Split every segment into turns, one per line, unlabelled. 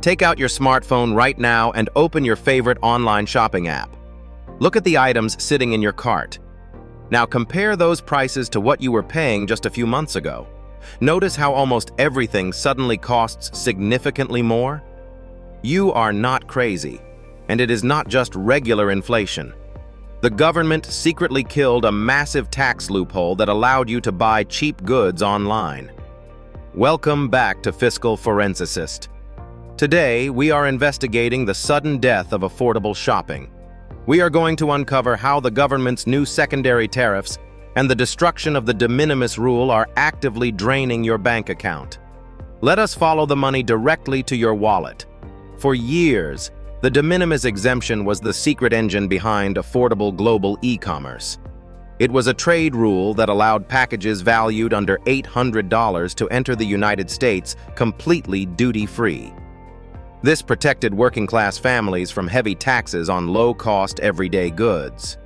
Take out your smartphone right now and open your favorite online shopping app. Look at the items sitting in your cart. Now compare those prices to what you were paying just a few months ago. Notice how almost everything suddenly costs significantly more? You are not crazy, and it is not just regular inflation. The government secretly killed a massive tax loophole that allowed you to buy cheap goods online. Welcome back to Fiscal Forensicist. Today, we are investigating the sudden death of affordable shopping. We are going to uncover how the government's new secondary tariffs and the destruction of the de minimis rule are actively draining your bank account. Let us follow the money directly to your wallet. For years, the de minimis exemption was the secret engine behind affordable global e-commerce. It was a trade rule that allowed packages valued under $800 to enter the United States completely duty-free. This protected working-class families from heavy taxes on low-cost everyday goods.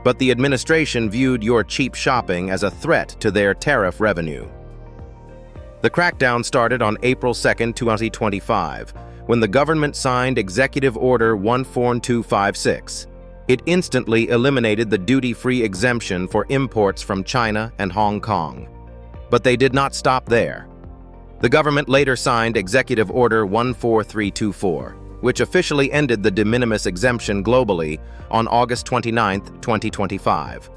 But the administration viewed your cheap shopping as a threat to their tariff revenue. The crackdown started on April 2, 2025, when the government signed Executive Order 14256. It instantly eliminated the duty-free exemption for imports from China and Hong Kong. But they did not stop there. The government later signed Executive Order 14324, which officially ended the de minimis exemption globally on August 29, 2025.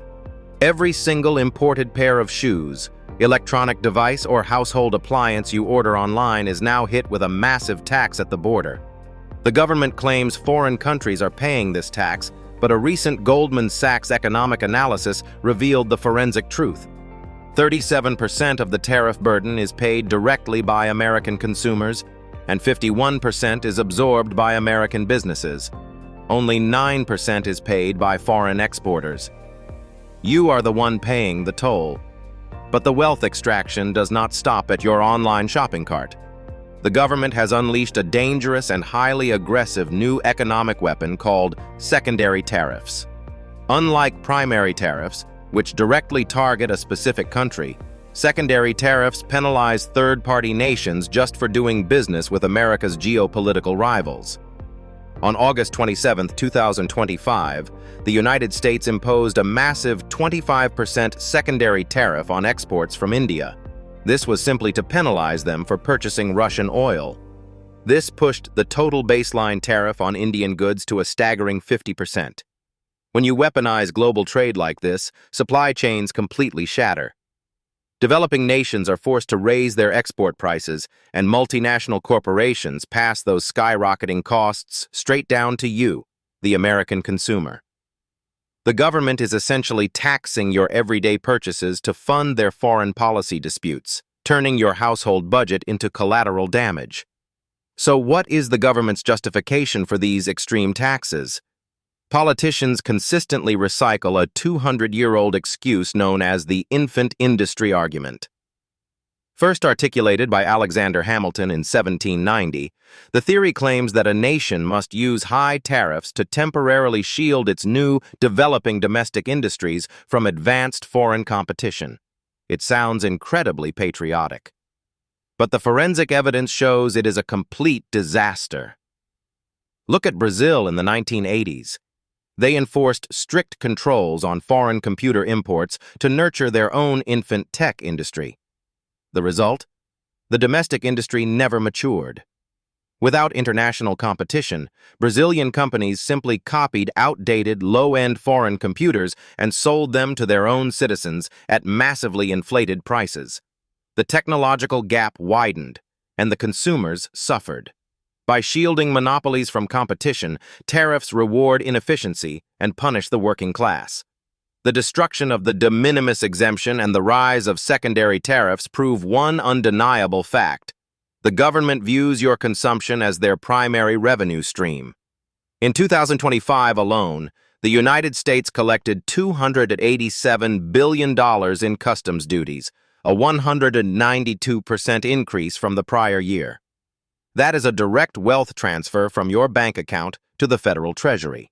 Every single imported pair of shoes, electronic device, or household appliance you order online is now hit with a massive tax at the border. The government claims foreign countries are paying this tax, but a recent Goldman Sachs economic analysis revealed the forensic truth. 37% of the tariff burden is paid directly by American consumers, and 51% is absorbed by American businesses. Only 9% is paid by foreign exporters. You are the one paying the toll. But the wealth extraction does not stop at your online shopping cart. The government has unleashed a dangerous and highly aggressive new economic weapon called secondary tariffs. Unlike primary tariffs, which directly target a specific country, secondary tariffs penalize third-party nations just for doing business with America's geopolitical rivals. On August 27, 2025, the United States imposed a massive 25% secondary tariff on exports from India. This was simply to penalize them for purchasing Russian oil. This pushed the total baseline tariff on Indian goods to a staggering 50%. When you weaponize global trade like this, supply chains completely shatter. Developing nations are forced to raise their export prices, and multinational corporations pass those skyrocketing costs straight down to you, the American consumer. The government is essentially taxing your everyday purchases to fund their foreign policy disputes, turning your household budget into collateral damage. So what is the government's justification for these extreme taxes? Politicians consistently recycle a 200-year-old excuse known as the infant industry argument. First articulated by Alexander Hamilton in 1790, the theory claims that a nation must use high tariffs to temporarily shield its new, developing domestic industries from advanced foreign competition. It sounds incredibly patriotic. But the forensic evidence shows it is a complete disaster. Look at Brazil in the 1980s. They enforced strict controls on foreign computer imports to nurture their own infant tech industry. The result? The domestic industry never matured. Without international competition, Brazilian companies simply copied outdated, low-end foreign computers and sold them to their own citizens at massively inflated prices. The technological gap widened, and the consumers suffered. By shielding monopolies from competition, tariffs reward inefficiency and punish the working class. The destruction of the de minimis exemption and the rise of secondary tariffs prove one undeniable fact. The government views your consumption as their primary revenue stream. In 2025 alone, the United States collected $287 billion in customs duties, a 192% increase from the prior year. That is a direct wealth transfer from your bank account to the federal treasury.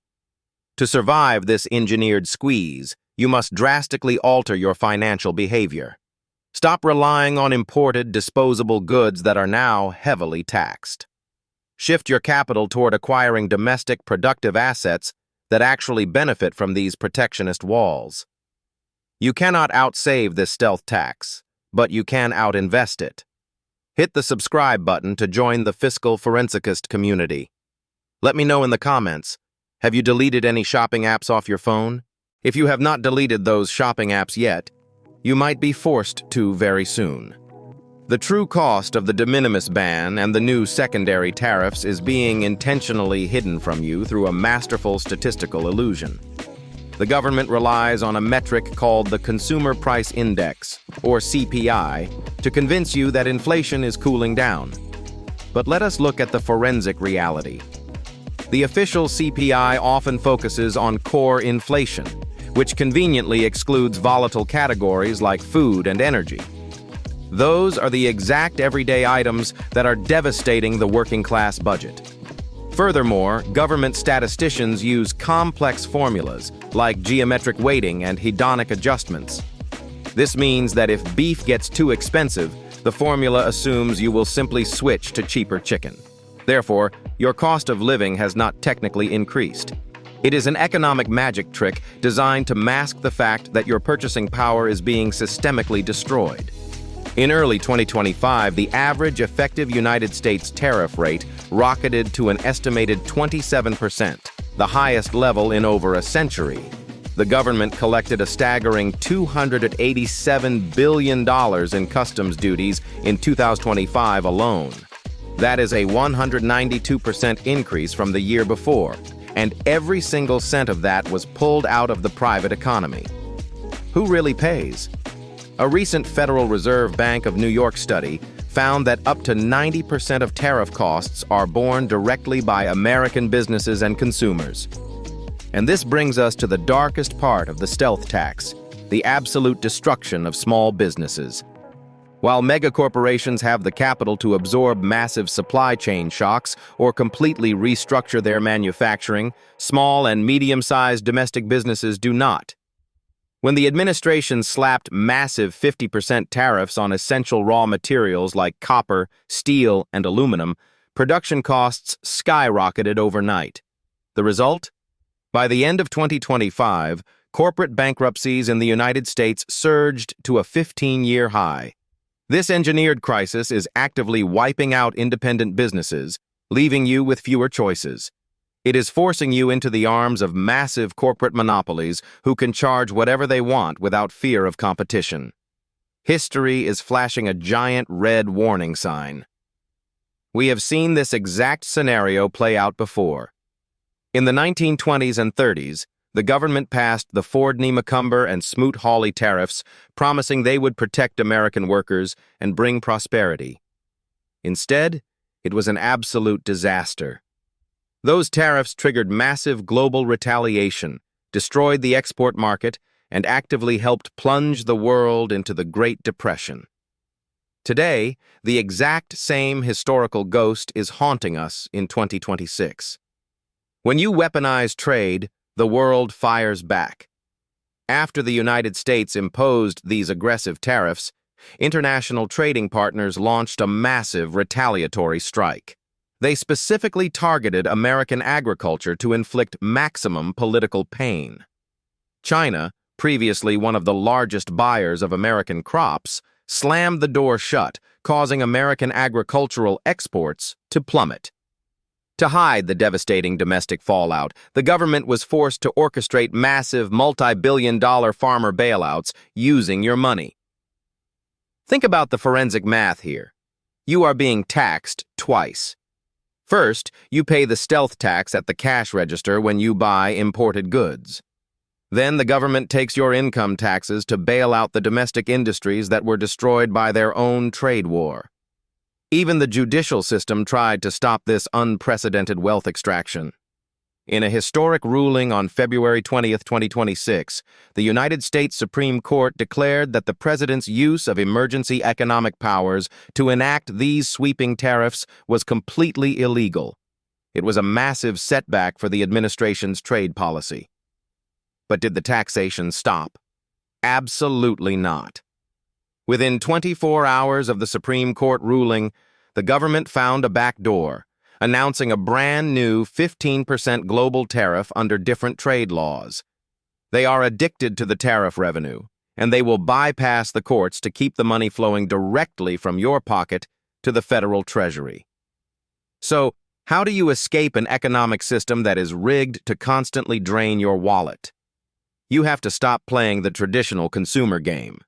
To survive this engineered squeeze, you must drastically alter your financial behavior. Stop relying on imported, disposable goods that are now heavily taxed. Shift your capital toward acquiring domestic productive assets that actually benefit from these protectionist walls. You cannot outsave this stealth tax, but you can outinvest it. Hit the subscribe button to join the Fiscal Forensicist community. Let me know in the comments, have you deleted any shopping apps off your phone? If you have not deleted those shopping apps yet, you might be forced to very soon. The true cost of the de minimis ban and the new secondary tariffs is being intentionally hidden from you through a masterful statistical illusion. The government relies on a metric called the Consumer Price Index, or CPI, to convince you that inflation is cooling down. But let us look at the forensic reality. The official CPI often focuses on core inflation, which conveniently excludes volatile categories like food and energy. Those are the exact everyday items that are devastating the working-class budget. Furthermore, government statisticians use complex formulas like geometric weighting and hedonic adjustments. This means that if beef gets too expensive, the formula assumes you will simply switch to cheaper chicken. Therefore, your cost of living has not technically increased. It is an economic magic trick designed to mask the fact that your purchasing power is being systemically destroyed. In early 2025, the average effective United States tariff rate rocketed to an estimated 27%, the highest level in over a century. The government collected a staggering $287 billion in customs duties in 2025 alone. That is a 192% increase from the year before, and every single cent of that was pulled out of the private economy. Who really pays? A recent Federal Reserve Bank of New York study found that up to 90% of tariff costs are borne directly by American businesses and consumers. And this brings us to the darkest part of the stealth tax, the absolute destruction of small businesses. While megacorporations have the capital to absorb massive supply chain shocks or completely restructure their manufacturing, small and medium-sized domestic businesses do not. When the administration slapped massive 50% tariffs on essential raw materials like copper, steel, and aluminum, production costs skyrocketed overnight. The result? By the end of 2025, corporate bankruptcies in the United States surged to a 15-year high. This engineered crisis is actively wiping out independent businesses, leaving you with fewer choices. It is forcing you into the arms of massive corporate monopolies who can charge whatever they want without fear of competition. History is flashing a giant red warning sign. We have seen this exact scenario play out before. In the 1920s and 30s, the government passed the Ford-Macomber and Smoot-Hawley tariffs, promising they would protect American workers and bring prosperity. Instead, it was an absolute disaster. Those tariffs triggered massive global retaliation, destroyed the export market, and actively helped plunge the world into the Great Depression. Today, the exact same historical ghost is haunting us in 2026. When you weaponize trade, the world fires back. After the United States imposed these aggressive tariffs, international trading partners launched a massive retaliatory strike. They specifically targeted American agriculture to inflict maximum political pain. China, previously one of the largest buyers of American crops, slammed the door shut, causing American agricultural exports to plummet. To hide the devastating domestic fallout, the government was forced to orchestrate massive multi-billion-dollar farmer bailouts using your money. Think about the forensic math here. You are being taxed twice. First, you pay the stealth tax at the cash register when you buy imported goods. Then the government takes your income taxes to bail out the domestic industries that were destroyed by their own trade war. Even the judicial system tried to stop this unprecedented wealth extraction. In a historic ruling on February 20, 2026, the United States Supreme Court declared that the president's use of emergency economic powers to enact these sweeping tariffs was completely illegal. It was a massive setback for the administration's trade policy. But did the taxation stop? Absolutely not. Within 24 hours of the Supreme Court ruling, the government found a back door. announcing a brand new 15% global tariff under different trade laws. They are addicted to the tariff revenue, and they will bypass the courts to keep the money flowing directly from your pocket to the federal treasury. So, how do you escape an economic system that is rigged to constantly drain your wallet? You have to stop playing the traditional consumer game.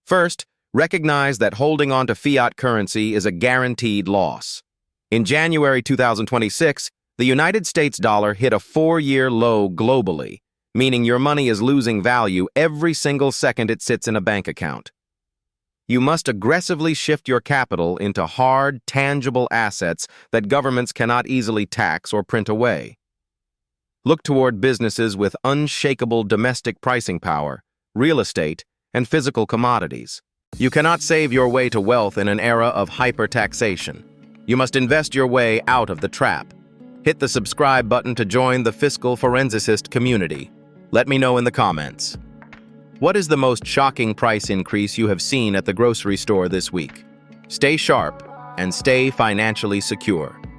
First, recognize that holding on to fiat currency is a guaranteed loss. In January 2026, the United States dollar hit a 4-year low globally, meaning your money is losing value every single second it sits in a bank account. You must aggressively shift your capital into hard, tangible assets that governments cannot easily tax or print away. Look toward businesses with unshakable domestic pricing power, real estate, and physical commodities. You cannot save your way to wealth in an era of hyper-taxation. You must invest your way out of the trap. Hit the subscribe button to join the Fiscal Forensicist community. Let me know in the comments. What is the most shocking price increase you have seen at the grocery store this week? Stay sharp and stay financially secure.